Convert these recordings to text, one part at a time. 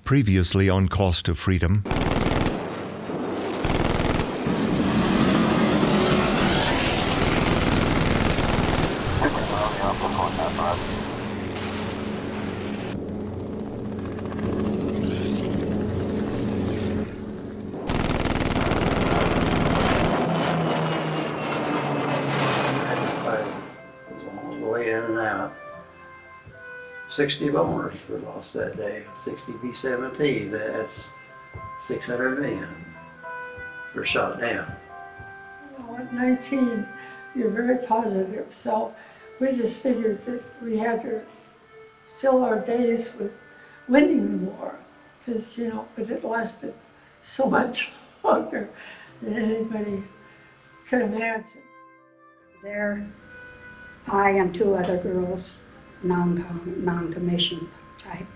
Previously on Cost of Freedom. In and out. 60 bombers were lost that day, 60 B-17s, that's 600 men were shot down. At 19, you're very positive, so we just figured that we had to fill our days with winning the war, because, but it lasted so much longer than anybody could imagine. There, I and two other girls, non-commissioned type,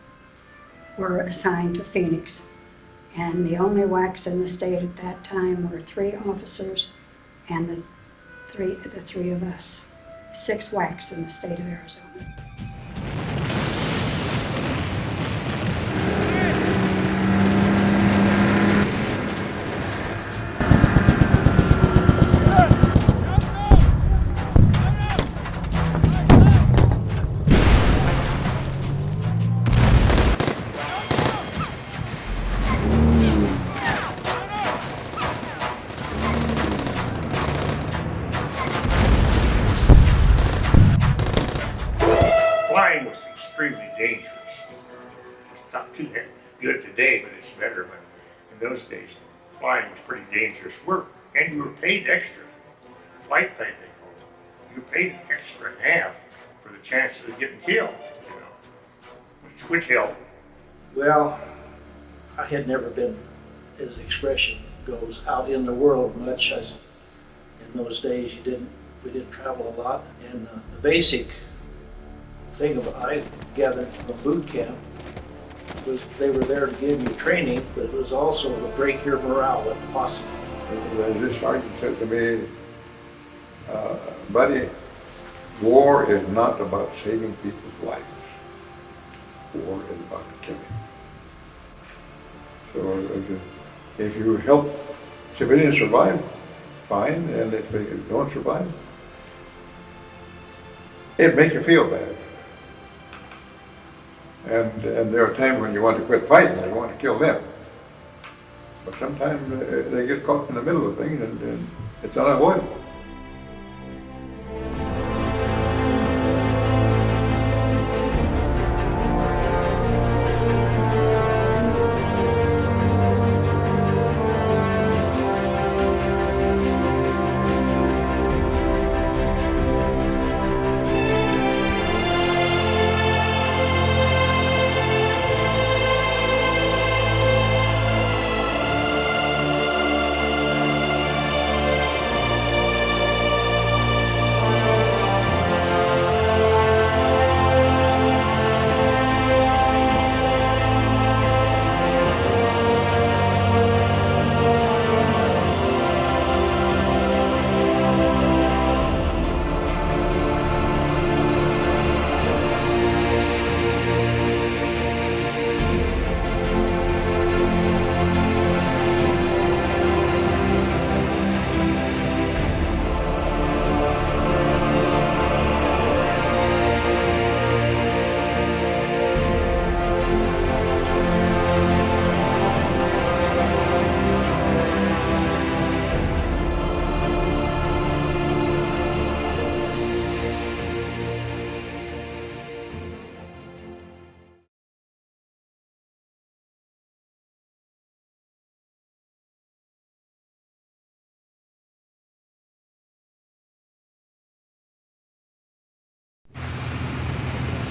were assigned to Phoenix. And the only WACs in the state at that time were 3 officers and the three of us. 6 WACs in the state of Arizona. Good today, but it's better. But in those days, flying was pretty dangerous work, and you were paid extra. Flight pay, they called it. You paid an extra half for the chances of getting killed, which helped. Well, I had never been, as the expression goes, out in the world much. In those days, we didn't travel a lot, and the basic thing I gathered from boot camp was they were there to give you training, but it was also to break your morale if possible. This sergeant said to me, buddy, war is not about saving people's lives. War is about killing. So if you help civilians survive, fine, and if they don't survive, it makes you feel bad. And there are times when you want to quit fighting, you want to kill them. But sometimes they get caught in the middle of things and it's unavoidable.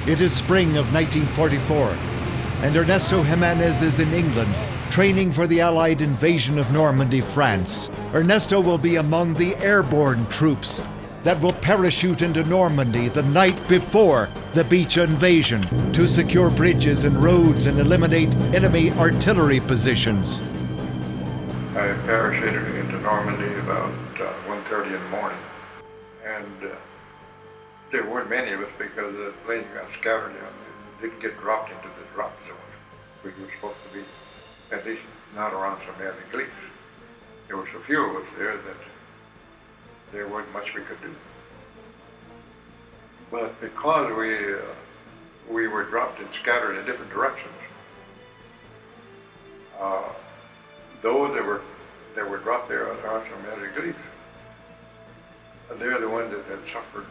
It is spring of 1944, and Ernesto Jimenez is in England, training for the Allied invasion of Normandy, France. Ernesto will be among the airborne troops that will parachute into Normandy the night before the beach invasion to secure bridges and roads and eliminate enemy artillery positions. I parachuted into Normandy about 1:30 in the morning, and there weren't many of us because the planes got scattered and didn't get dropped into the drop zone. which was supposed to be at least not around so many cliffs. There were so few of us there that there wasn't much we could do. But because we were dropped and scattered in different directions, those that were dropped there around so many cliffs, they're the ones that had suffered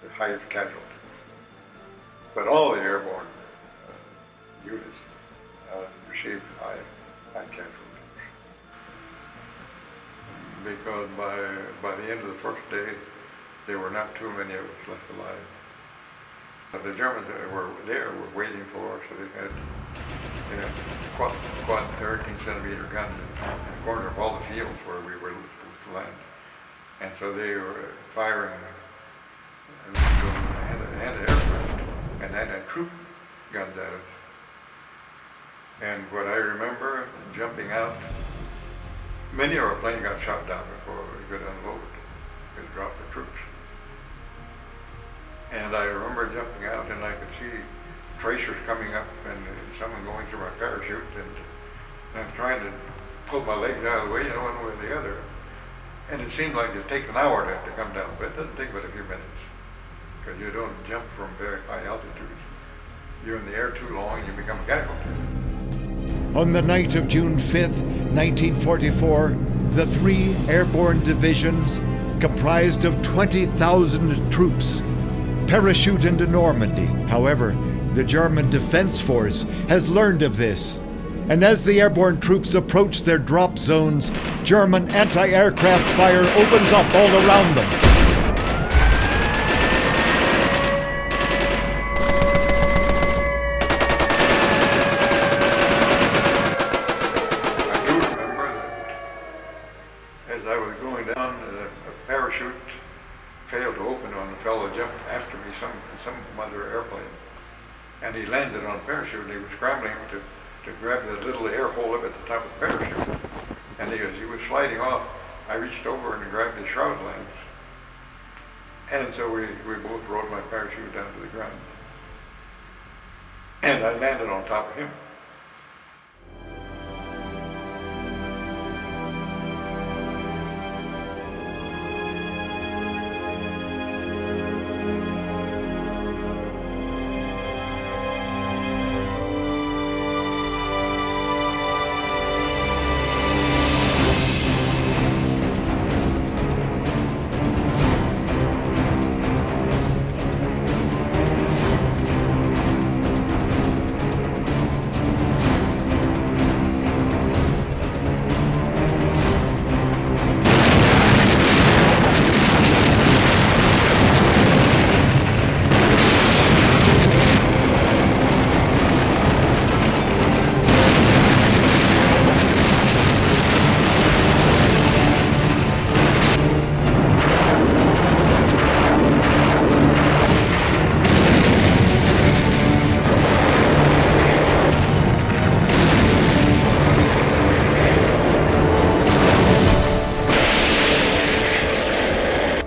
the highest casualties. But all the airborne units received high casualties. Because by the end of the first day, there were not too many of us left alive. But the Germans were waiting for us, so they had quad 13-centimeter guns in the corner of all the fields where we were supposed to land. And so they were firing and aircraft, and then had troop guns at us. And what I remember, jumping out, many of our planes got shot down before we could unload. We could drop the troops. And I remember jumping out, and I could see tracers coming up and someone going through my parachute, and I'm trying to pull my legs out of the way, one way or the other. And it seemed like it takes an hour to come down, but it doesn't take but a few minutes, because you don't jump from very high altitudes. You're in the air too long and you become a casualty. On the night of June 5th, 1944, the 3 airborne divisions, comprised of 20,000 troops, parachute into Normandy. However, the German Defense Force has learned of this, and as the airborne troops approach their drop zones, German anti-aircraft fire opens up all around them. I do remember that as I was going down, a parachute failed to open on the fellow jumped after me, some other airplane. And he landed on a parachute, and he was scrambling to grab the little air hole up at the top of the parachute. And as he was sliding off, I reached over and grabbed his shroud lines. And so we both rode my parachute down to the ground. And I landed on top of him.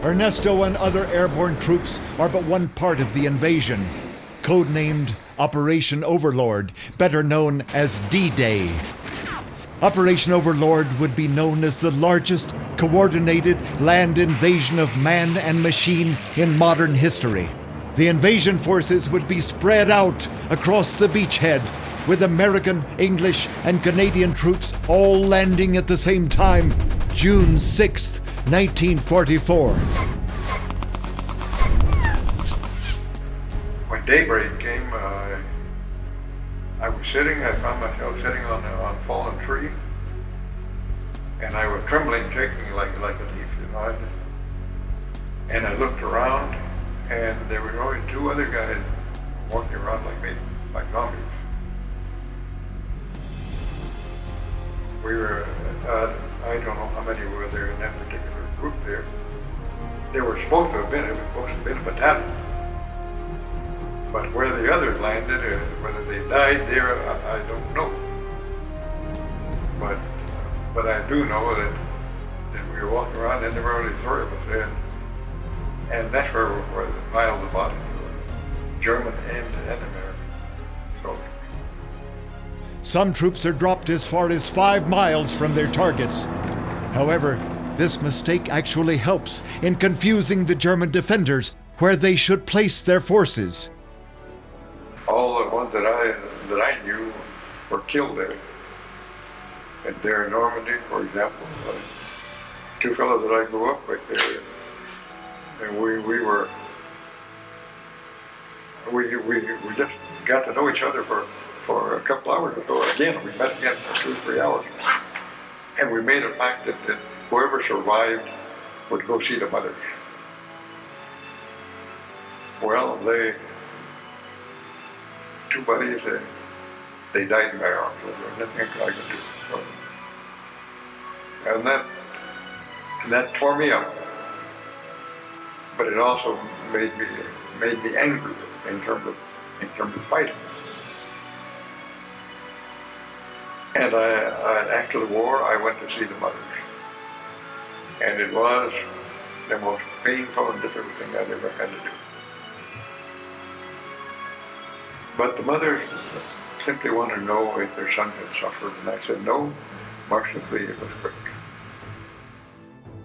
Ernesto and other airborne troops are but one part of the invasion, codenamed Operation Overlord, better known as D-Day. Operation Overlord would be known as the largest coordinated land invasion of man and machine in modern history. The invasion forces would be spread out across the beachhead, with American, English, and Canadian troops all landing at the same time, June 6th, 1944. When daybreak came, I found myself sitting on a fallen tree, and I was trembling, shaking like a leaf, And I looked around, and there were only 2 other guys walking around like me, like zombies. We were, I don't know how many were there in that particular group there. There were supposed to have been a battalion. But where the others landed, or whether they died there, I don't know. But I do know that we were walking around, and there were only 3 of us there. And that's where the piles of bodies were, German and American soldiers. Some troops are dropped as far as 5 miles from their targets. However, this mistake actually helps in confusing the German defenders where they should place their forces. All the ones that I knew were killed there. And there in Normandy, for example, 2 fellows that I grew up with there, and we just got to know each other for a couple hours or so. Again, we met again for 2 or 3 hours, and we made a pact that whoever survived would go see the mothers. Well, 2 buddies, they died in my arms. There was nothing I could do. So, and that tore me up. But it also made me angry in terms of fighting. And after the war, I went to see the mothers, and it was the most painful and difficult thing I'd ever had to do. But the mothers simply wanted to know if their son had suffered, and I said no. Mercifully, it was quick.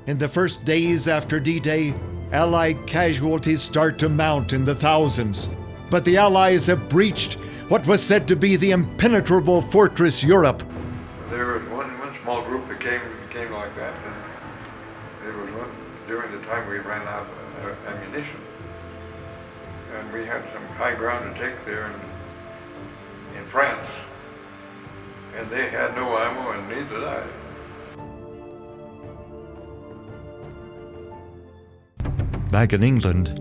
In the first days after D-Day, Allied casualties start to mount in the thousands. But the Allies have breached what was said to be the impenetrable fortress Europe. There was one small group that came like that, and there was one during the time we ran out of ammunition. And we had some high ground to take there in France. And they had no ammo, and neither did I. Back in England,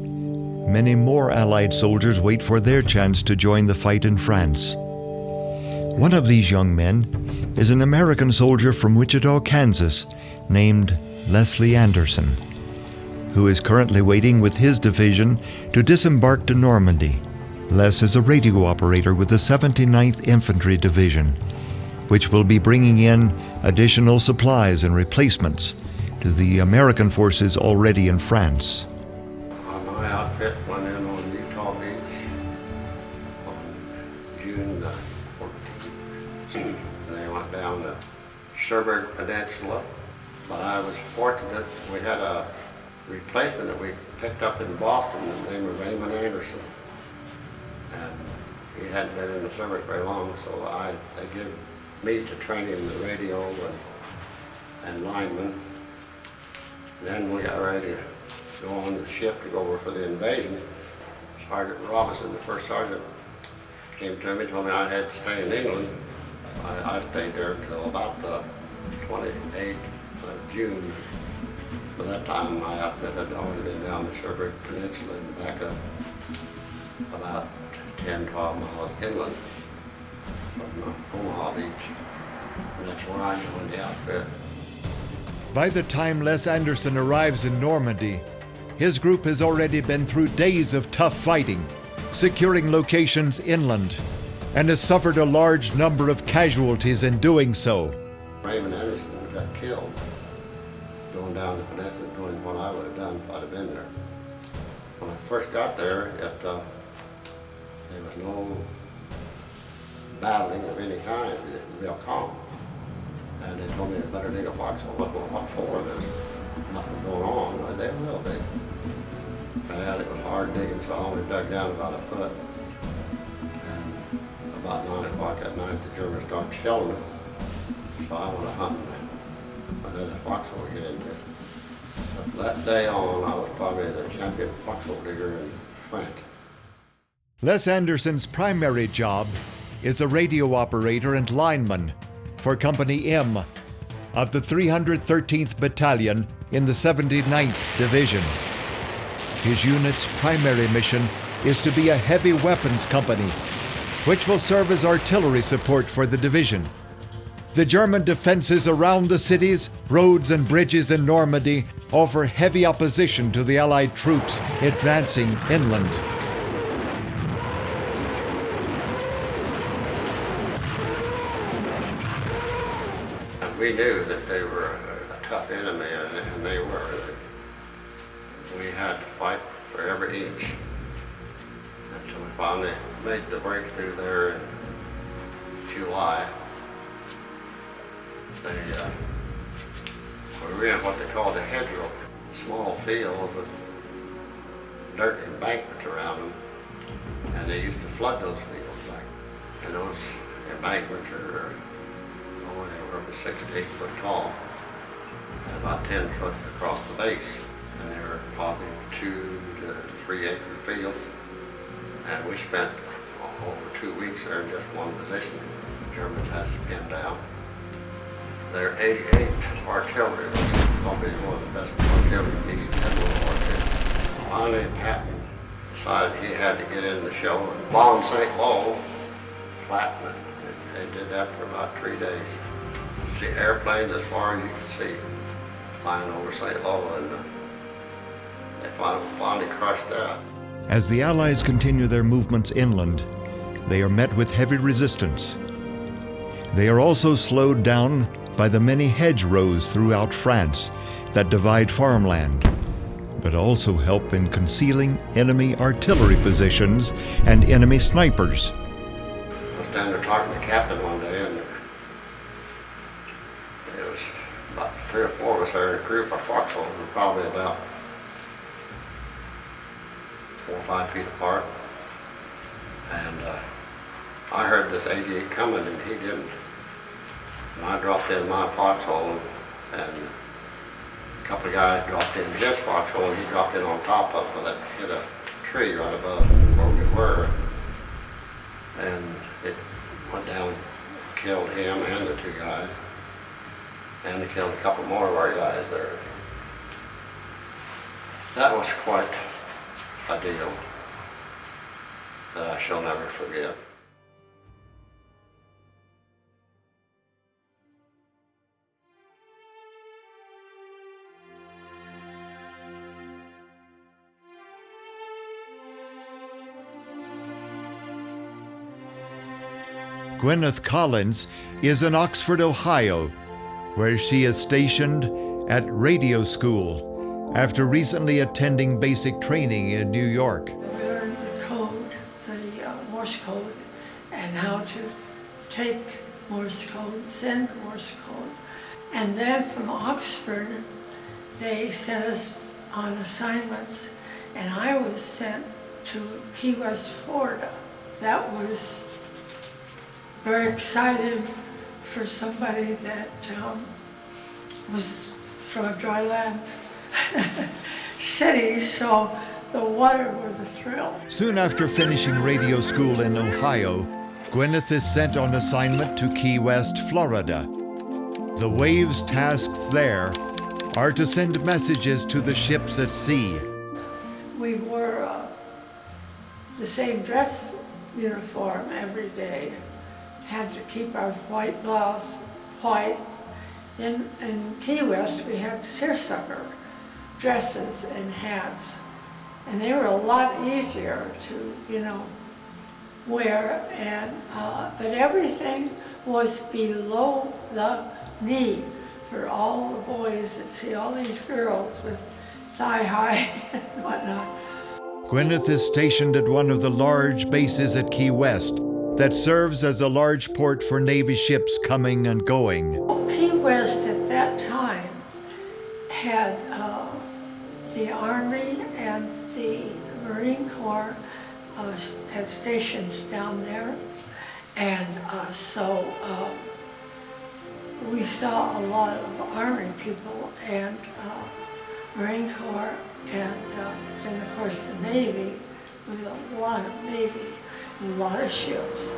many more Allied soldiers wait for their chance to join the fight in France. One of these young men is an American soldier from Wichita, Kansas, named Leslie Anderson, who is currently waiting with his division to disembark to Normandy. Les is a radio operator with the 79th Infantry Division, which will be bringing in additional supplies and replacements to the American forces already in France. My outfit went in on Utah Beach on June 14th. They went down the Cherbourg Peninsula, but I was fortunate we had a replacement that we picked up in Boston, the name of Raymond Anderson. And he hadn't been in the service very long, so they gave me to train him the radio and lineman. And then we got ready to go on the ship to go over for the invasion. Sergeant Robinson, the first sergeant, came to me, told me I had to stay in England. I stayed there until about the 28th of June. By that time, my outfit had already been down the Cherbourg Peninsula and back up about 10, 12 miles inland from Omaha Beach. And that's where I joined the outfit. By the time Les Anderson arrives in Normandy, his group has already been through days of tough fighting, securing locations inland, and has suffered a large number of casualties in doing so. Raymond Anderson got killed going down the peninsula doing what I would have done if I'd have been there. When I first got there, there was no battling of any kind. It was real calm. And they told me I better dig a foxhole. What for? There's nothing going on. Well, they will be. And it was hard digging, so I only dug down about a foot. And about 9 o'clock at night, the Germans started shelling it. So I went hunting another foxhole to get into. But that day on, I was probably the champion foxhole digger in France. Les Anderson's primary job is a radio operator and lineman for Company M of the 313th Battalion in the 79th Division. His unit's primary mission is to be a heavy weapons company, which will serve as artillery support for the division. The German defenses around the cities, roads, and bridges in Normandy offer heavy opposition to the Allied troops advancing inland. We knew that they were a tough enemy, and they were. We had to fight for every inch. And so we finally made the breakthrough there in July. We were in what they call the hedgerow, small field with dirt embankments around them, and they used to flood those fields. And those embankments are over 6 to 8 foot tall and about 10 foot across the base, and they were probably 2 to 3 acre field. And we spent over 2 weeks there in just one position. The Germans had us pinned down. Their 88 artillery was probably one of the best artillery pieces in World War II. Finally, Patton decided he had to get in the show and bomb St. Lo, flatten it. They did that for about 3 days. See airplanes as far as you could see flying over St. Lo, and they finally crushed that. As the Allies continue their movements inland, they are met with heavy resistance. They are also slowed down by the many hedgerows throughout France that divide farmland, but also help in concealing enemy artillery positions and enemy snipers. I was down there talking to the captain one day, and it was about 3 or 4 of us there in a group. Our foxholes were probably about 4 or 5 feet apart, and I heard this 88 coming and he didn't. And I dropped in my foxhole, and a couple of guys dropped in his foxhole, and he dropped in on top of it, hit a tree right above where we were, and it went down, killed him and the 2 guys, and it killed a couple more of our guys there. That was quite a deal that I shall never forget. Gwyneth Collins is in Oxford, Ohio, where she is stationed at radio school after recently attending basic training in New York. We learned the code, the Morse code, and how to take Morse code, send Morse code. And then from Oxford, they sent us on assignments, and I was sent to Key West, Florida. That was very exciting for somebody that was from a dry land city, so the water was a thrill. Soon after finishing radio school in Ohio, Gwyneth is sent on assignment to Key West, Florida. The Wave's tasks there are to send messages to the ships at sea. We wore the same dress uniform every day. Had to keep our white blouse white. In Key West, we had seersucker dresses and hats, and they were a lot easier to, wear. And but everything was below the knee for all the boys that see all these girls with thigh high and whatnot. Gwyneth is stationed at one of the large bases at Key West that serves as a large port for Navy ships coming and going. Key West at that time had the Army and the Marine Corps had stations down there, and so we saw a lot of Army people and Marine Corps, and then of course the Navy. There was a lot of Navy, a lot of ships,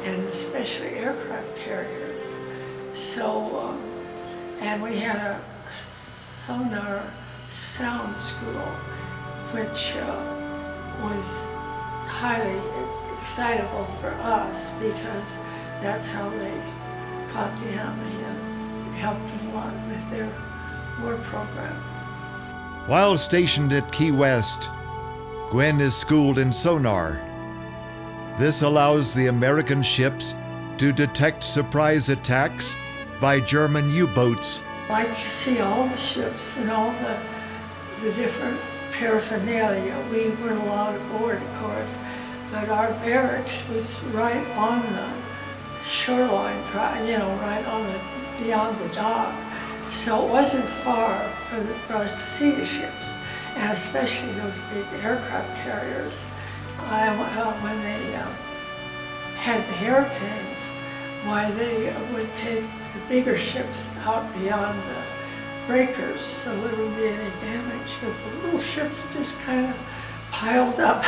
and especially aircraft carriers. So, and we had a sonar sound school, which was highly excitable for us because that's how they caught the enemy and helped them a lot with their war program. While stationed at Key West, Gwen is schooled in sonar. This allows the American ships to detect surprise attacks by German U-boats. I like to see all the ships and all the different paraphernalia. We weren't allowed aboard, of course, but our barracks was right on the shoreline, right on beyond the dock. So it wasn't far for us to see the ships, and especially those big aircraft carriers. When they had the hurricanes, why they would take the bigger ships out beyond the breakers so there wouldn't be any damage, but the little ships just kind of piled up.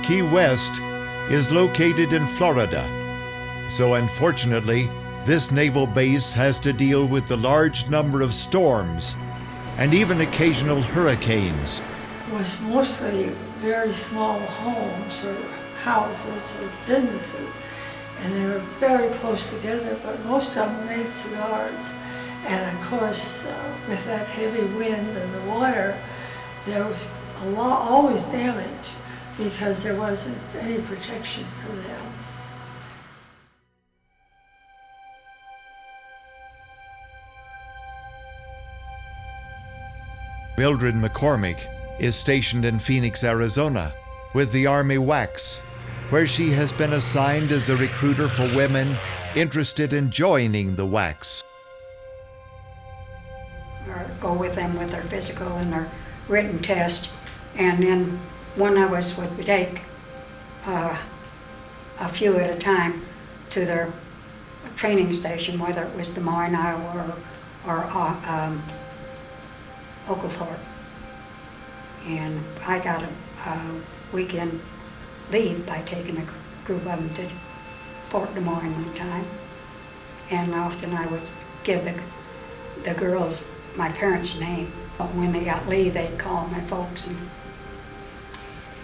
Key West is located in Florida, so unfortunately, this naval base has to deal with the large number of storms and even occasional hurricanes. It was mostly very small homes or houses or businesses, and they were very close together, but most of them made cigars. And of course, with that heavy wind and the water, there was always damage because there wasn't any protection for them. Mildred McCormick is stationed in Phoenix, Arizona, with the Army WWII, where she has been assigned as a recruiter for women interested in joining the WWII. Go with them with their physical and their written test, and then one of us would take a few at a time to their training station, whether it was Des Moines, Iowa, or Oglethorpe. And I got a weekend leave by taking a group of them to Fort Des Moines one time. And often I would give the girls my parents' name. But when they got leave, they'd call my folks,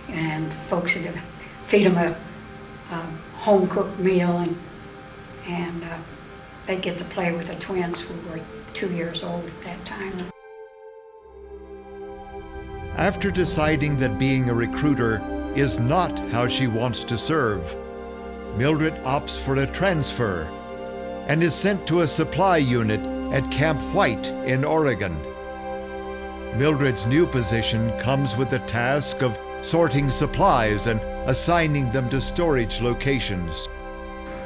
and folks would feed them a home-cooked meal, and they'd get to play with the twins who were 2 years old at that time. After deciding that being a recruiter is not how she wants to serve, Mildred opts for a transfer and is sent to a supply unit at Camp White in Oregon. Mildred's new position comes with the task of sorting supplies and assigning them to storage locations.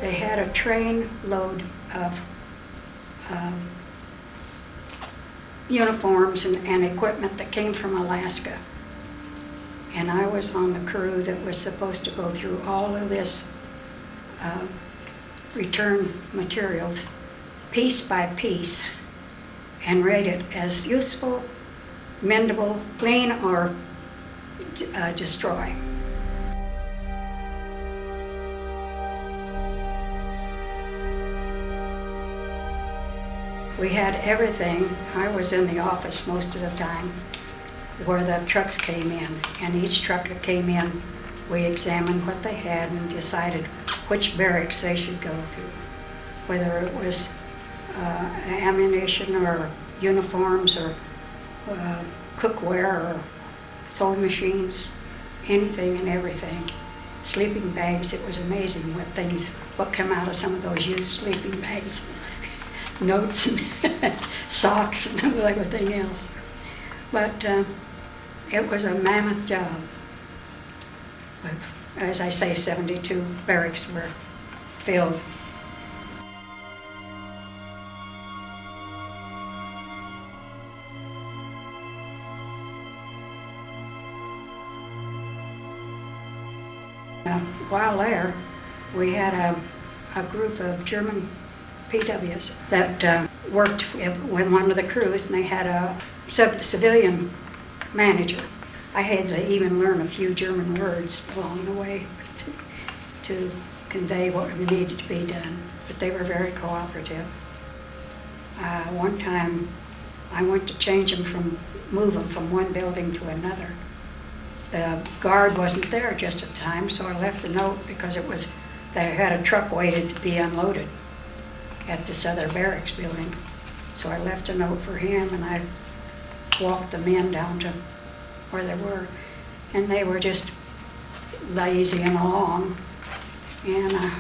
They had a train load of uniforms and equipment that came from Alaska. And I was on the crew that was supposed to go through all of this return materials piece by piece and rate it as useful, mendable, clean, or destroy. We had everything. I was in the office most of the time where the trucks came in, and each truck that came in, we examined what they had and decided which barracks they should go through, whether it was ammunition or uniforms or cookware or sewing machines, anything and everything. Sleeping bags, it was amazing what came out of some of those used sleeping bags. Notes and socks and everything else. But it was a mammoth job. As I say, 72 barracks were filled. While there, we had a group of German PWs that worked with one of the crews, and they had a civilian manager. I had to even learn a few German words along the way to convey what needed to be done, but they were very cooperative. One time, I went to move them from one building to another. The guard wasn't there just at the time, so I left a note because they had a truck waited to be unloaded at this other barracks building. So I left a note for him, and I walked the men down to where they were, and they were just lazying along and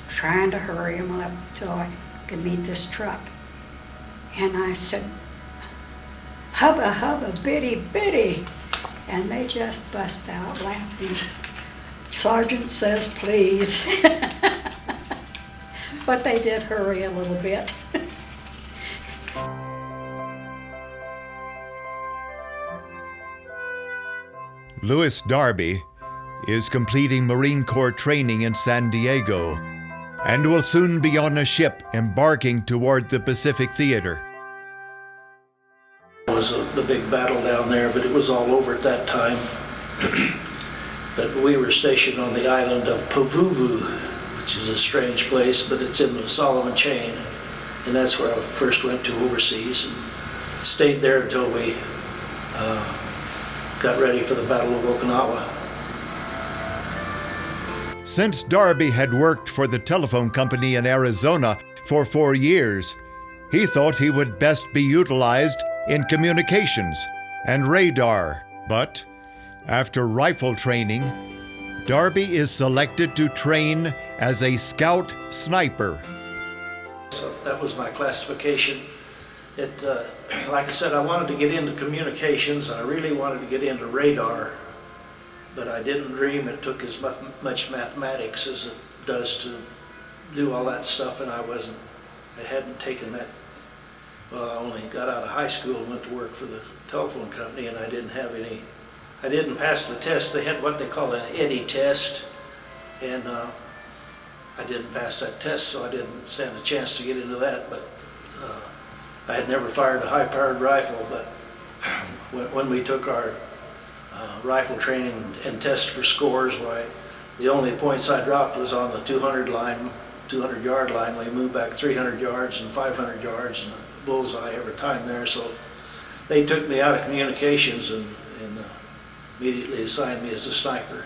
trying to hurry them up till I could meet this truck. And I said, "Hubba, hubba, biddy, biddy," and they just bust out laughing. "Sergeant says please." But they did hurry a little bit. Louis Darby is completing Marine Corps training in San Diego and will soon be on a ship embarking toward the Pacific Theater. It was the big battle down there, but it was all over at that time. But we were stationed on the island of Puvuvu, which is a strange place, but it's in the Solomon Chain. And that's where I first went to overseas and stayed there until we got ready for the Battle of Okinawa. Since Darby had worked for the telephone company in Arizona for 4 years, he thought he would best be utilized in communications and radar. But after rifle training, Darby is selected to train as a scout sniper. So that was my classification. Like I said, I wanted to get into communications. I really wanted to get into radar, but I didn't dream it took as much mathematics as it does to do all that stuff, and I hadn't taken that. Well, I only got out of high school and went to work for the telephone company, and I didn't pass the test. They had what they call an EDI test, and I didn't pass that test, so I didn't stand a chance to get into that. But I had never fired a high-powered rifle, but when we took our rifle training and test for scores, why the only points I dropped was on the 200-yard line. We moved back 300 yards and 500 yards, and a bullseye every time there. So they took me out of communications and immediately assigned me as a sniper.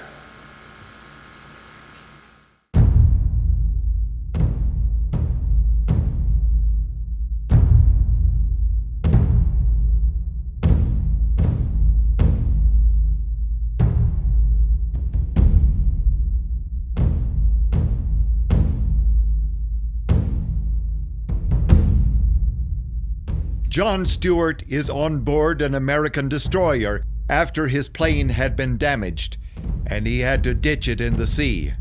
John Stewart is on board an American destroyer after his plane had been damaged, and he had to ditch it in the sea.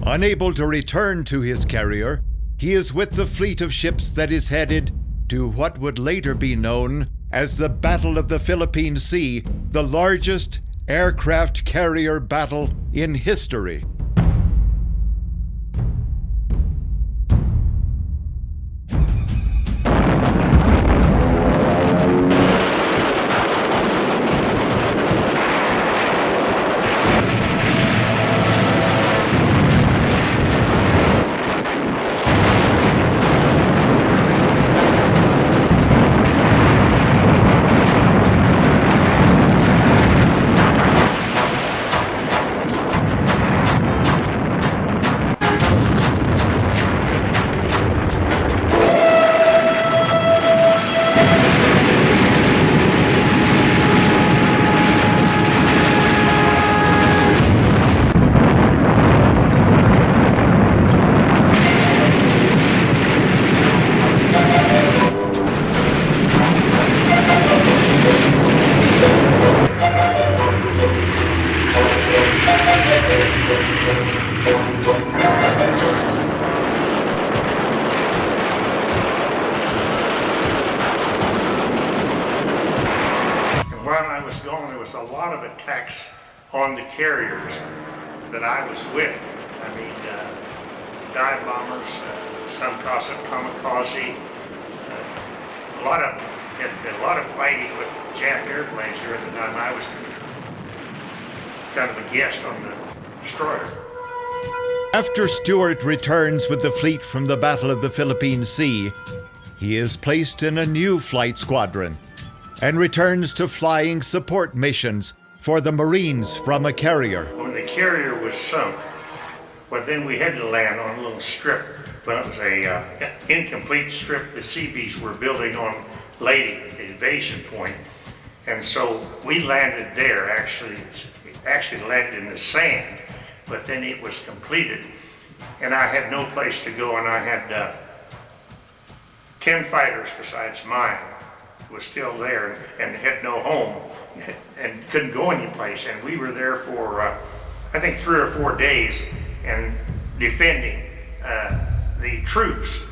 Unable to return to his carrier, he is with the fleet of ships that is headed to what would later be known as the Battle of the Philippine Sea, the largest aircraft carrier battle in history. On the carriers that I was with. I mean, dive bombers, some kamikaze, a lot of fighting with Jap airplanes during the time I was kind of a guest on the destroyer. After Stewart returns with the fleet from the Battle of the Philippine Sea, he is placed in a new flight squadron and returns to flying support missions for the Marines from a carrier. When the carrier was sunk, well, then we had to land on a little strip. Well, it was a incomplete strip the Seabees were building on Lady, the invasion point. And so we landed there, actually landed in the sand, but then it was completed. And I had no place to go, and I had 10 fighters besides mine was still there and had no home and couldn't go anyplace. And we were there for, I think 3 or 4 days and defending the troops,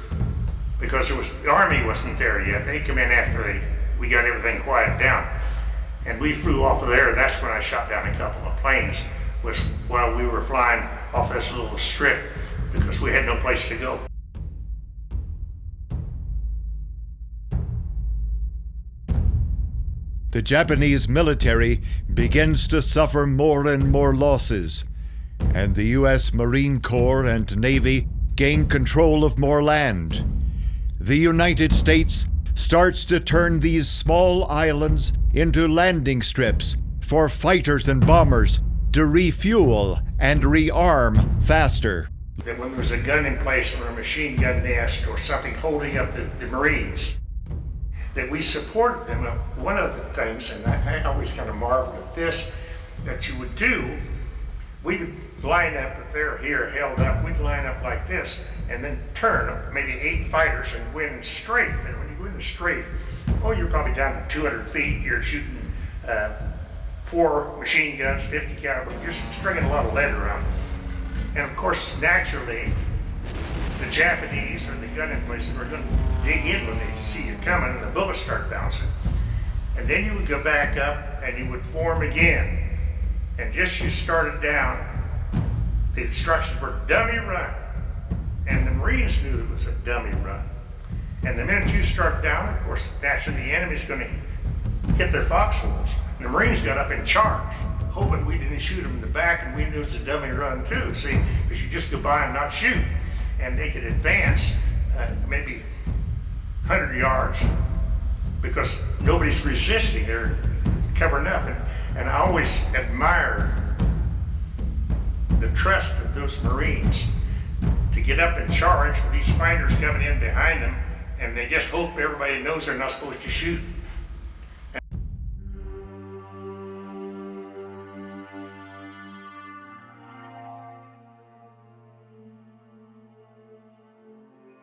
because the army wasn't there yet. They come in after we got everything quieted down. And we flew off of there. That's when I shot down a couple of planes, was while we were flying off this little strip, because we had no place to go. The Japanese military begins to suffer more and more losses, and the U.S. Marine Corps and Navy gain control of more land. The United States starts to turn these small islands into landing strips for fighters and bombers to refuel and rearm faster. That when there was a gun in place or a machine gun nest or something holding up the Marines, that we supported them. One of the things, and I always kind of marveled at this, that you would do, we would line up, if they're here held up, we'd line up like this and then turn maybe 8 fighters and go in strafe. And when you go in strafe, you're probably down to 200 feet, you're shooting 4 machine guns, 50 caliber, you're stringing a lot of lead around. And of course, naturally, the Japanese or the gun in place are going to dig in when they see you coming and the bullets start bouncing. And then you would go back up and you would form again. And just you started down, the instructions were dummy run. And the Marines knew it was a dummy run. And the minute you start down, of course, naturally the enemy's going to hit their foxholes. And the Marines got up and charged, hoping we didn't shoot them in the back and we knew it was a dummy run too, see? Because you just go by and not shoot. And they could advance maybe 100 yards because nobody's resisting, they're covering up. And I always admired the trust of those Marines to get up and charge with these fighters coming in behind them, and they just hope everybody knows they're not supposed to shoot.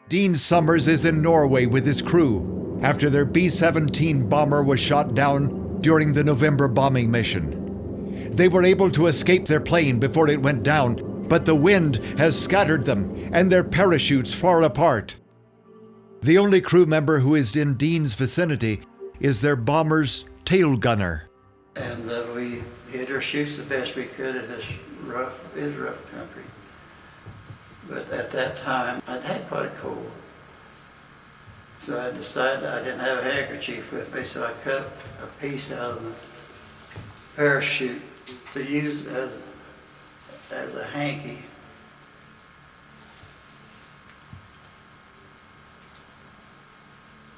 Dean Sommers is in Norway with his crew after their B-17 bomber was shot down during the November bombing mission. They were able to escape their plane before it went down, but the wind has scattered them and their parachutes far apart. The only crew member who is in Dean's vicinity is their bomber's tail gunner. And we hit our shoots the best we could in this rough country. But at that time, I'd had quite a cold. So I decided I didn't have a handkerchief with me, so I cut a piece out of the parachute to use as a hanky.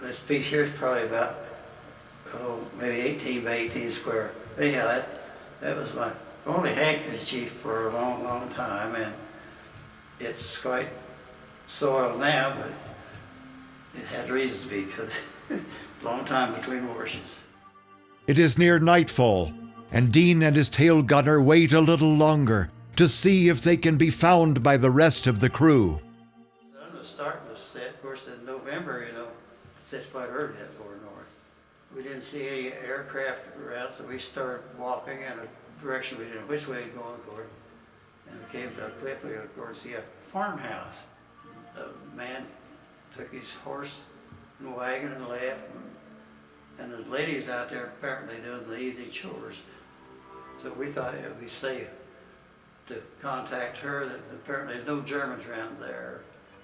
This piece here is probably about, maybe 18 by 18 square. Anyhow, that was my only handkerchief for a long, long time, and it's quite soiled now, but it had reasons to be, because a long time between washes. It is near nightfall, and Dean and his tail gunner wait a little longer to see if they can be found by the rest of the crew. The sun was starting to set. Of course, in November, it sets quite early that far north. We didn't see any aircraft around, so we started walking in a direction we didn't know which way to go for. And we came to a cliff, we of course see a farmhouse. A man took his horse and wagon and left, and the ladies out there apparently doing the evening chores. So we thought it would be safe to contact her, that apparently there's no Germans around there.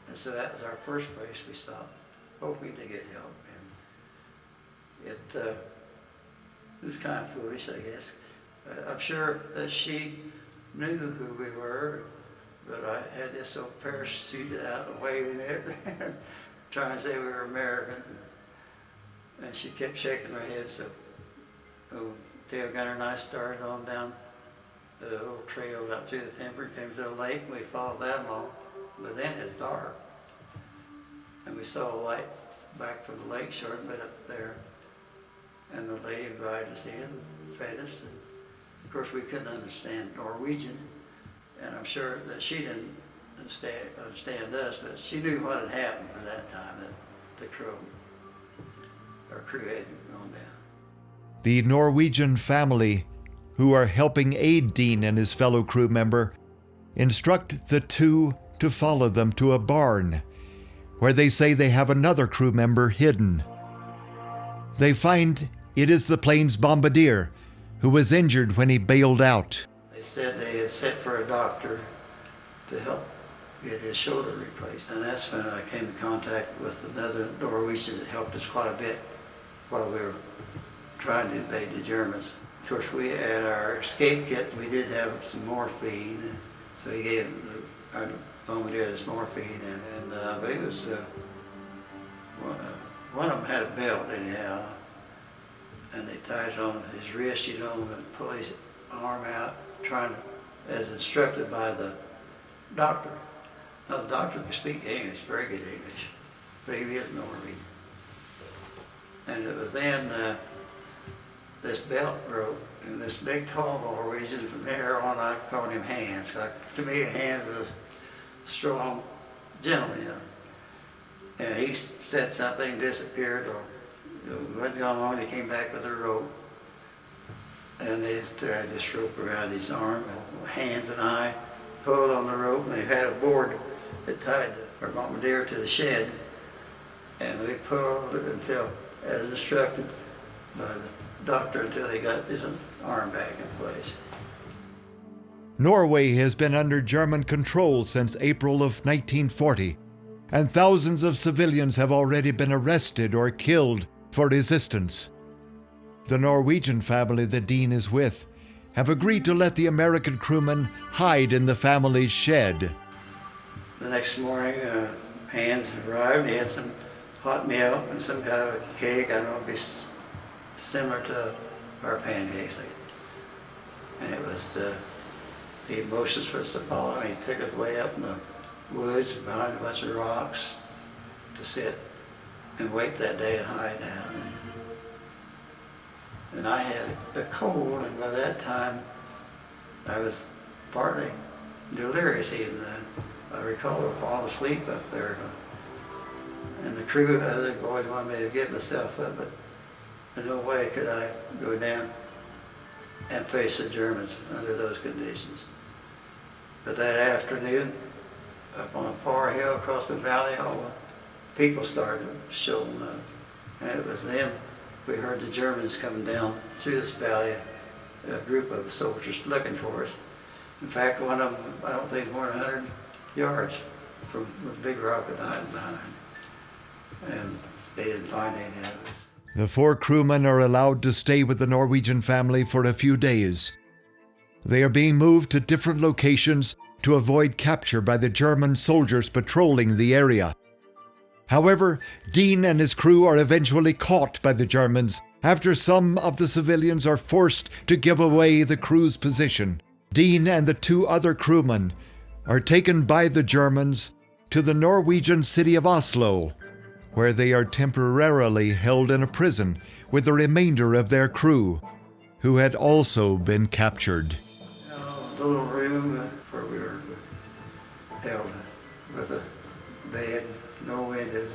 And so that was our first place we stopped, hoping to get help. And it was kind of foolish, I guess. I'm sure that she knew who we were, but I had this old parachuted out and waving it, trying to say we were American. And she kept shaking her head, so tail gunner and I started on down the old trail out through the timber, came to the lake, and we followed that along. But then it's dark, and we saw a light back from the lake shore, but up there, and the lady invited us in, fed us, and of course we couldn't understand Norwegian, and I'm sure that she didn't understand us, but she knew what had happened at that time, that our crew had gone down. The Norwegian family, who are helping aid Dean and his fellow crew member, instruct the two to follow them to a barn where they say they have another crew member hidden. They find it is the plane's bombardier, who was injured when he bailed out. They said they had sent for a doctor to help get his shoulder replaced. And that's when I came in contact with another Norwegian that helped us quite a bit while we were trying to invade the Germans. Of course, we had our escape kit. We did have some morphine, so he gave our bombardier this morphine, but it was one of them had a belt anyhow, and they tied it on his wrist, you know, and pull his arm out, trying to, as instructed by the doctor. Now the doctor can speak English, very good English, but he is Norwegian. And it was then this belt broke, and this big tall Norwegian, from there on I called him Hans. To me, Hans was a strong gentleman, you know. And he said something, disappeared, or wasn't gone long, he came back with a rope. And they tied this rope around his arm, and Hans and I pulled on the rope, and they had a board that tied our bombardier to the shed. And we pulled it until, as instructed by the doctor, until they got his arm back in place. Norway has been under German control since April of 1940, and thousands of civilians have already been arrested or killed for resistance. The Norwegian family that Dean is with have agreed to let the American crewmen hide in the family's shed. The next morning, Hans arrived. He had some hot milk and some kind of a cake. I don't know, it'd be similar to our pancakes. And it was, he motioned for us to follow him. He took us way up in the woods behind a bunch of rocks to sit and wait that day and hide out. And I had a cold, and by that time I was partly delirious even then. I recall falling asleep up there. And the crew, other boys wanted me to get myself up, but in no way could I go down and face the Germans under those conditions. But that afternoon, up on a far hill across the valley, all the people started showing up. And it was then we heard the Germans coming down through this valley, a group of soldiers looking for us. In fact, one of them, I don't think more than 100 yards from the big rock and hiding behind. And they didn't find any of us. The 4 crewmen are allowed to stay with the Norwegian family for a few days. They are being moved to different locations to avoid capture by the German soldiers patrolling the area. However, Dean and his crew are eventually caught by the Germans after some of the civilians are forced to give away the crew's position. Dean and the 2 other crewmen are taken by the Germans to the Norwegian city of Oslo, where they are temporarily held in a prison with the remainder of their crew, who had also been captured. A little room where we were held with a bed, no windows,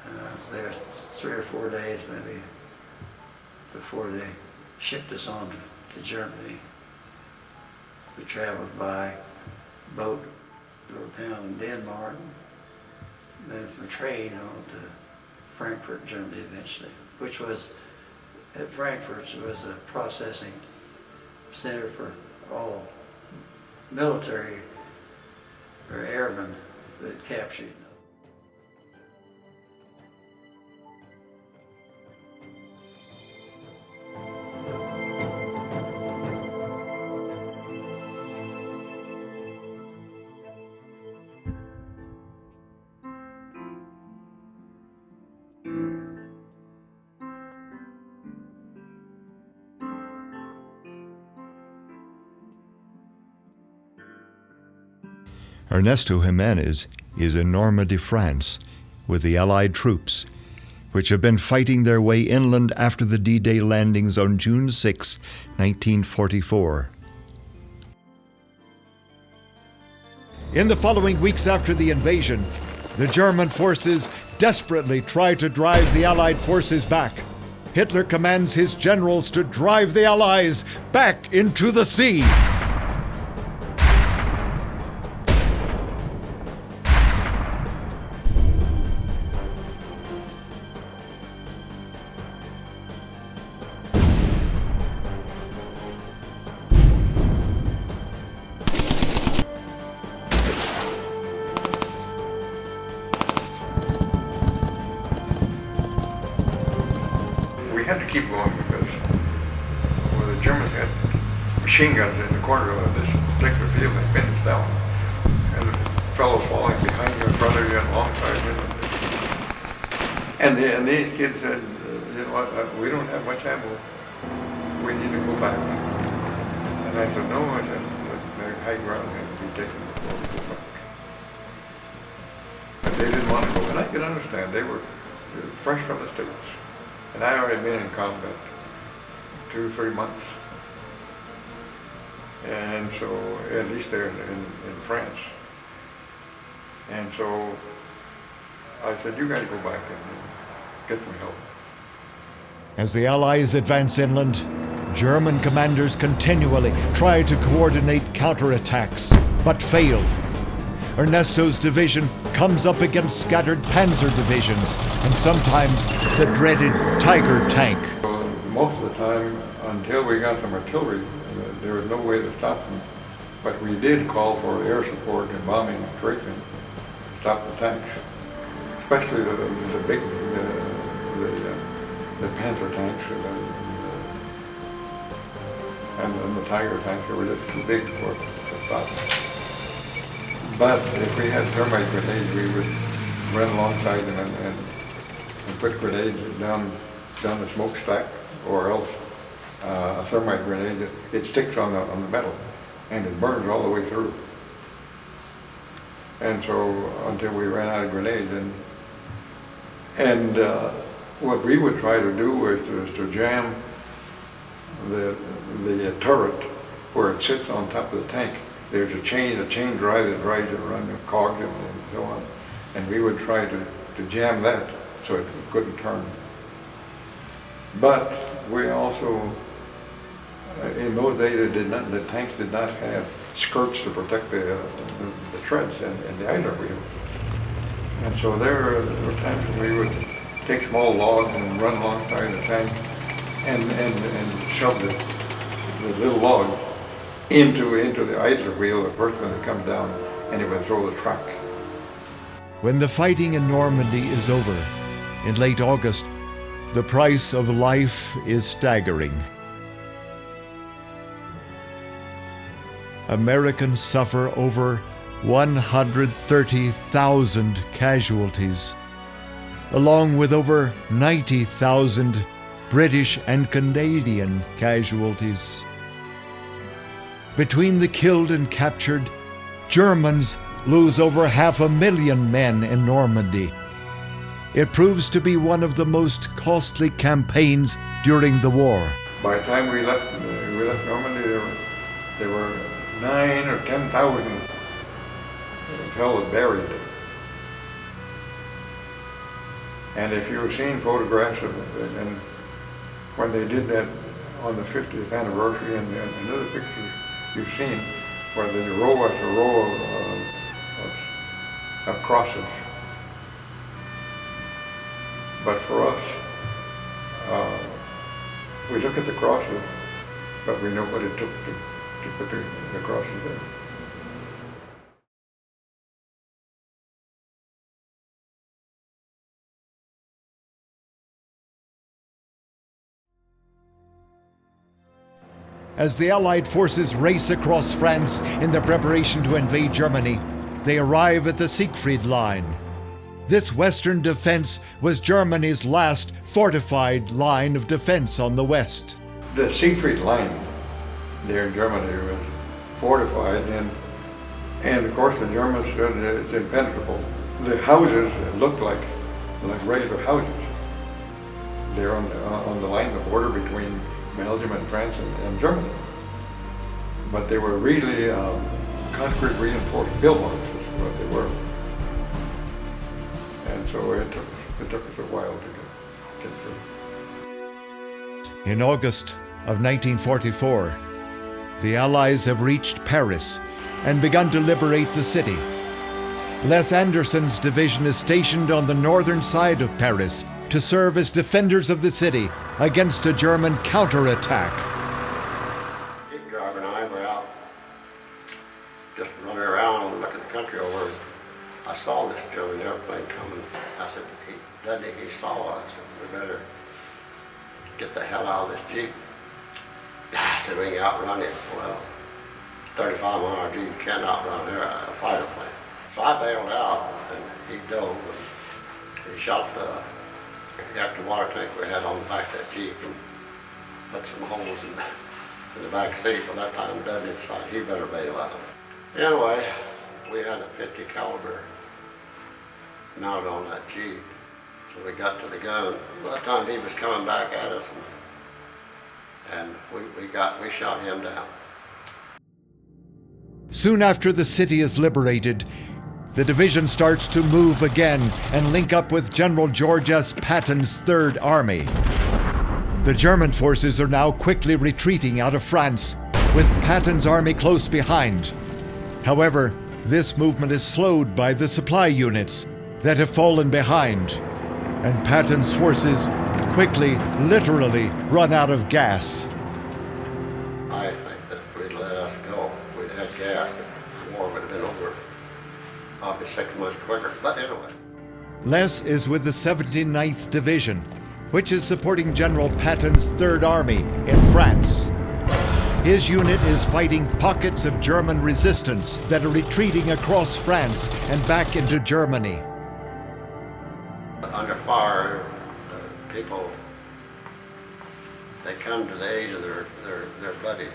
and I was there 3 or 4 days maybe before they shipped us on to Germany. We traveled by boat to a town in Denmark, then from train on to Frankfurt, Germany eventually, which was, at Frankfurt, was a processing center for all military or airmen that captured. Ernesto Jimenez is in Normandy, France, with the Allied troops, which have been fighting their way inland after the D-Day landings on June 6, 1944. In the following weeks after the invasion, the German forces desperately try to drive the Allied forces back. Hitler commands his generals to drive the Allies back into the sea. had to keep going because the Germans had machine guns in the corner of this particular field and pinned us down. And the fellows falling behind you in front of you and alongside you. And these kids said, you know what, we don't have much ammo. We need to go back. And I said, no, I said, the high ground had to be taken before we go back. But they didn't want to go, and I could understand. They were fresh from the States. And I already been in combat 2 or 3 months. And so, at least there in France. And so, I said, you got to go back and get some help. As the Allies advance inland, German commanders continually try to coordinate counterattacks, but fail. Ernesto's division comes up against scattered panzer divisions, and sometimes the dreaded Tiger tank. So most of the time, until we got some artillery, there was no way to stop them. But we did call for air support and bombing training to stop the tanks, especially the big, the Panzer tanks and the Tiger tanks. They were just too big for to stop. But if we had thermite grenades, we would run alongside them and put grenades down the smokestack, or else a thermite grenade, it sticks on the metal and it burns all the way through. And so until we ran out of grenades, and what we would try to do was to jam the turret where it sits on top of the tank. There's a chain drive that drives it around the cogs and so on. And we would try to jam that so it couldn't turn. But we also, in those days, the tanks did not have skirts to protect the treads and the idler wheels. And so there were times when we would take small logs and run alongside the tank and shove the little log into the idler wheel the first one that comes down, and it would throw the track. When the fighting in Normandy is over, in late August, the price of life is staggering. Americans suffer over 130,000 casualties, along with over 90,000 British and Canadian casualties. Between the killed and captured, Germans lose over 500,000 men in Normandy. It proves to be one of the most costly campaigns during the war. By the time we left Normandy, there were 9,000 or 10,000 fellows buried. And if you've seen photographs of it, and when they did that on the 50th anniversary, and other pictures you've seen, where the row after row of crosses. But for us, we look at the crosses, but we know what it took to put the crosses there. As the Allied forces race across France in their preparation to invade Germany, they arrive at the Siegfried Line. This western defense was Germany's last fortified line of defense on the west. The Siegfried Line there in Germany was fortified, and of course the Germans said it's impenetrable. The houses looked like regular houses. They're on the line, the border between Belgium and France and Germany. But they were really concrete reinforced buildings, is what they were. And so it took us a while to get through. In August of 1944, the Allies have reached Paris and begun to liberate the city. Les Anderson's division is stationed on the northern side of Paris to serve as defenders of the city against a German counterattack. Darby and I were out just running around and looking at the country over. I saw this German airplane coming. I said, Daddy, he saw us, and we better get the hell out of this Jeep. I said, we can outrun him. Well, 35-mile Jeep can't outrun a fighter plane. So I bailed out, and he dove, and he shot the active water tank we had on the back of that Jeep and put some holes in the back seat. By that time, Doug decided he better bail out. Anyway, we had a 50 caliber mounted on that Jeep. So we got to the gun. By that time, he was coming back at us, and we shot him down. Soon after the city is liberated, the division starts to move again and link up with General George S. Patton's Third Army. The German forces are now quickly retreating out of France, with Patton's army close behind. However, this movement is slowed by the supply units that have fallen behind, and Patton's forces quickly, literally, run out of gas. I think that if we'd let us go, if we'd had gas, the war would have been over probably 6 months quicker. But anyway. Les is with the 79th Division, which is supporting General Patton's Third Army in France. His unit is fighting pockets of German resistance that are retreating across France and back into Germany. Under fire, people, they come to the aid of their buddies.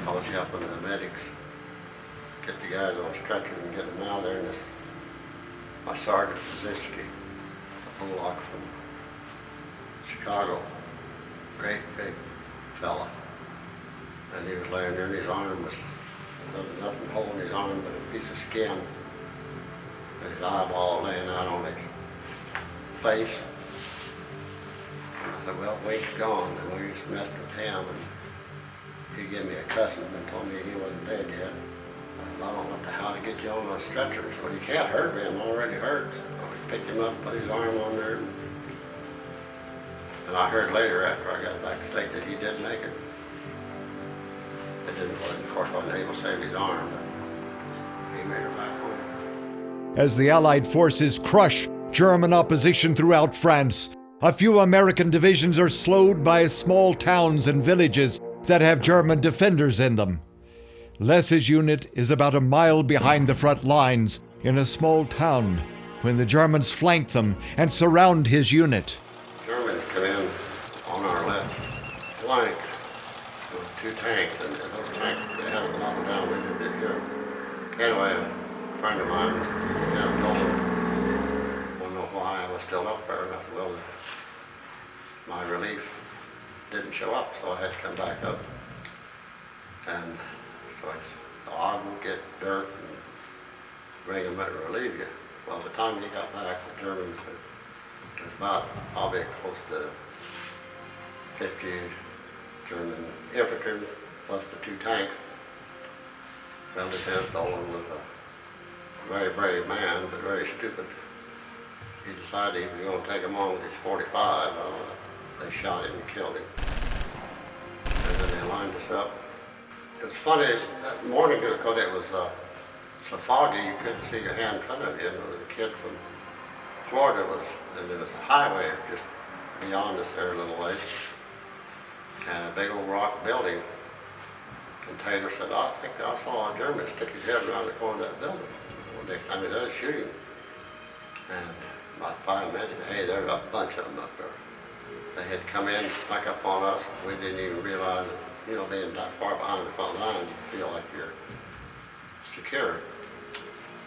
I was helping the medics get the guys on stretchers and get them out of there. And my sergeant, Ziski, a Polak from Chicago, great big fella. And he was laying there, and his arm was, there was nothing holding his arm but a piece of skin. And his eyeball laying out on his face. I said, well, Wake's gone, and we just messed with him, and he gave me a cussing and told me he wasn't dead yet. I don't know how to get you on a stretcher. So you can't hurt me, I'm already hurt. So we picked him up, put his arm on there, and I heard later after I got backstage that he did make it. It didn't, of course, wasn't able to save his arm, but he made it back home. As the Allied forces crush German opposition throughout France, a few American divisions are slowed by small towns and villages that have German defenders in them. Les's unit is about a mile behind the front lines in a small town when the Germans flank them and surround his unit. Germans come in on our left flank with 2 tanks, and those tanks, they had them up and down, we did here. Anyway, a friend of mine, Lieutenant Colson, wanted to know why I was still up there, and I said, well, my relief didn't show up, so I had to come back up. And so I said, I will get dirt and bring them and relieve you. Well, by the time he got back, the Germans had, there's about probably close to 50 German infantry plus the 2 tanks. Well, Lieutenant Dolan was a very brave man, but very stupid. He decided he was going to take them on with his 45. They shot him and killed him. And then they lined us up. It was funny, that morning, because it was so foggy you couldn't see your hand in front of you. And there was a kid from Florida, and there was a highway just beyond us there a little ways, and a big old rock building. And Taylor said, I think I saw a German stick his head around the corner of that building. Well, next time he does, shoot him. And about 5 minutes, hey, there's a bunch of them up there. They had come in, snuck up on us. We didn't even realize it. You know, being that far behind the front line, you feel like you're secure.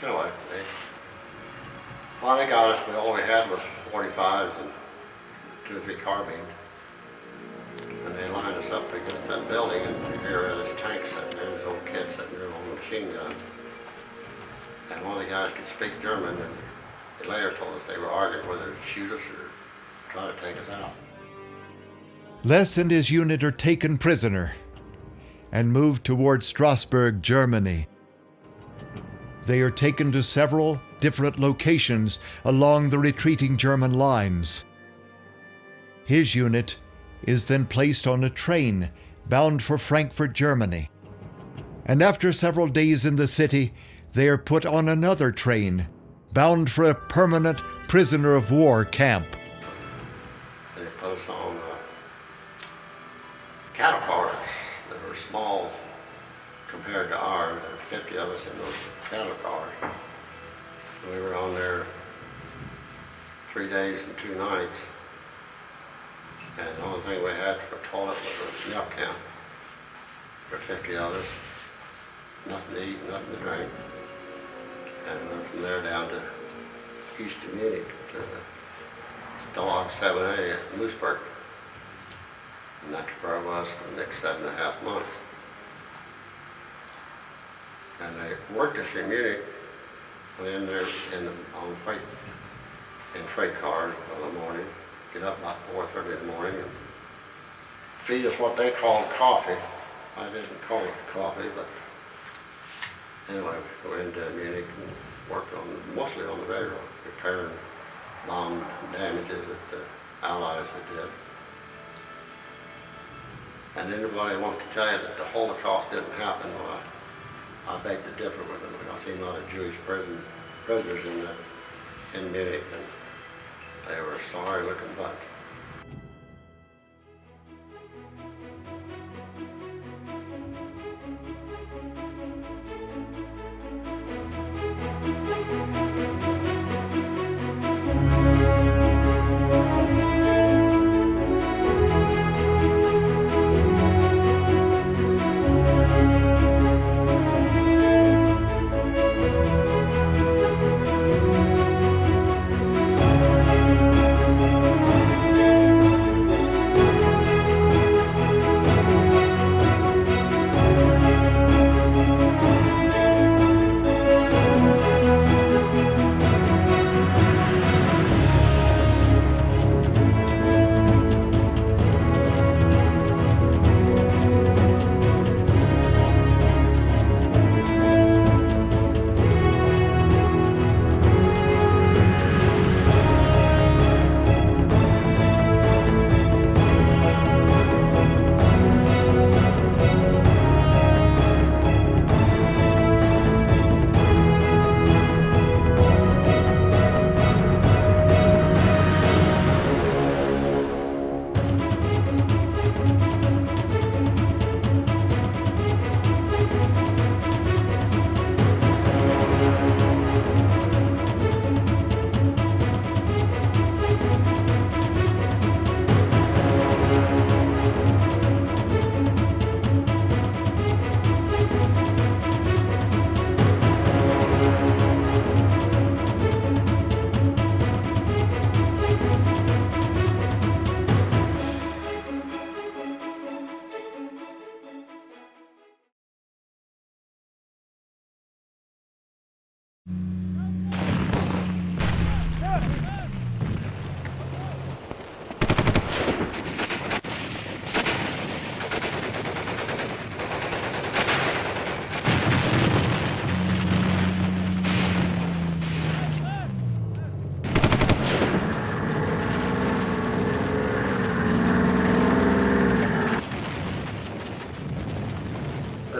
Anyway, they finally got us, but all we had was 45s and 2 or 3 carbines. And they lined us up against that building, and here was this tank sitting there, this old kid sitting there on a machine gun. And one of the guys could speak German, and he later told us they were arguing whether to shoot us or try to take us out. Les and his unit are taken prisoner and moved toward Strasbourg, Germany. They are taken to several different locations along the retreating German lines. His unit is then placed on a train bound for Frankfurt, Germany. And after several days in the city, they are put on another train bound for a permanent prisoner of war camp. And if put us on cattle cars that were small compared to ours. There were 50 of us in those cattle cars. We were on there 3 days and 2 nights. And the only thing we had for a toilet was a milk can for 50 of us. Nothing to eat, nothing to drink. And we went from there down to east of Munich to the Stalag 7A at Moosburg. And that's where I was for the next 7.5 months. And they worked us in Munich, went in there on freight cars in the morning, get up about 4:30 in the morning and feed us what they called coffee. I didn't call it coffee, but anyway, we went into Munich and worked mostly on the railroad, repairing bomb damages that the Allies had did. And anybody wants to tell you that the Holocaust didn't happen, well, I beg to differ with them. I've seen a lot of Jewish prisoners in Munich, and they were a sorry-looking bunch.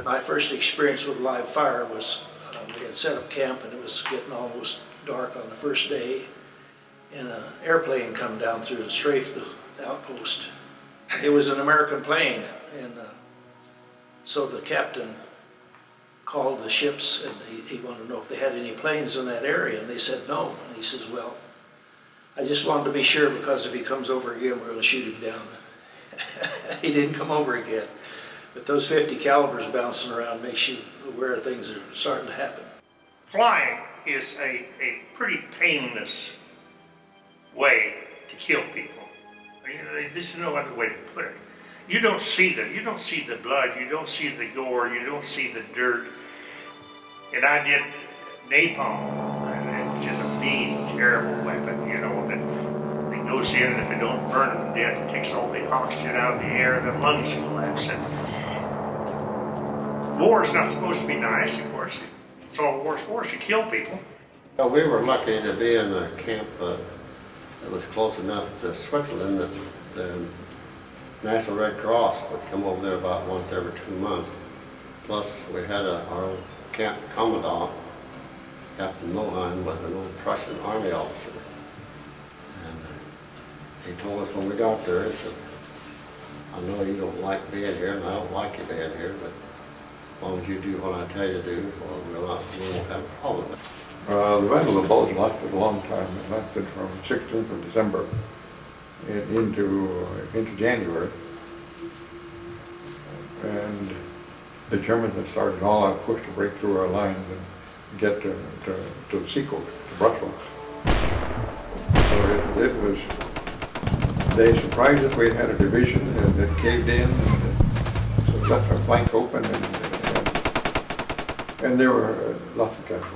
My first experience with live fire was we had set up camp and it was getting almost dark on the first day, and an airplane come down through and strafed the outpost. It was an American plane, and so the captain called the ships and he wanted to know if they had any planes in that area, and they said no. And he says, well, I just wanted to be sure, because if he comes over again, we're going to shoot him down. He didn't come over again. But those 50 calibers bouncing around makes you aware of things that are starting to happen. Flying is a pretty painless way to kill people. There's no other way to put it. You don't see the blood, you don't see the gore, you don't see the dirt. And I did napalm, which is a mean, terrible weapon, that goes in, and if it don't burn them to death, it takes all the oxygen out of the air, the lungs collapse. And war is not supposed to be nice, of course. It's all war's for, is to kill people. Well, we were lucky to be in a camp that was close enough to Switzerland that the National Red Cross would come over there about once every 2 months. Plus, we had our camp commandant, Captain Mohan, was an old Prussian army officer. And he told us when we got there, he said, I know you don't like being here, and I don't like you being here, but as long as you do what I tell you to do, we won't have a problem with it. The Battle of the Bulge lasted a long time. It lasted from 16th of December into January. And the Germans had started an all-out push to break through our lines and get to the seacoast, to Brussels. So it was, they surprised us. We had a division that caved in, so left our flank open, and there were lots of casualties.